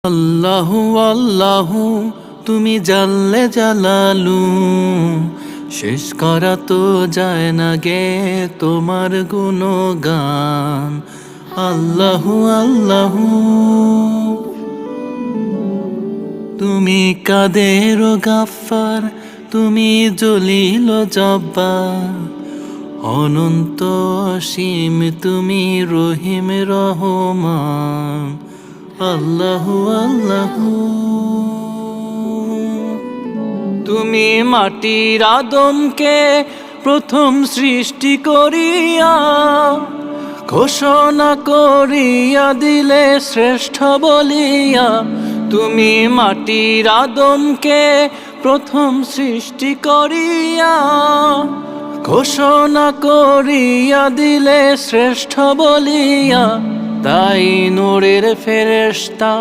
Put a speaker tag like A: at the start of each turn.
A: আল্লাহু আল্লাহু তুমি জাল্লে জালালু, শেষ করা তো যায় না গে তোমার গুণগান। আল্লাহু আল্লাহু তুমি কাদের গাফফার, তুমি জলিল জব্বার, অনন্ত অসীম তুমি রহিম রহমান। আল্লাহু আল্লাহু তুমি মাটির আদমকে প্রথম সৃষ্টি করিয়া ঘোষণা করিয়া দিলে শ্রেষ্ঠ বলিয়া। তুমি মাটির আদমকে প্রথম সৃষ্টি করিয়া ঘোষণা করিয়া দিলে শ্রেষ্ঠ বলিয়া। তাই নূরের ফেরেশতা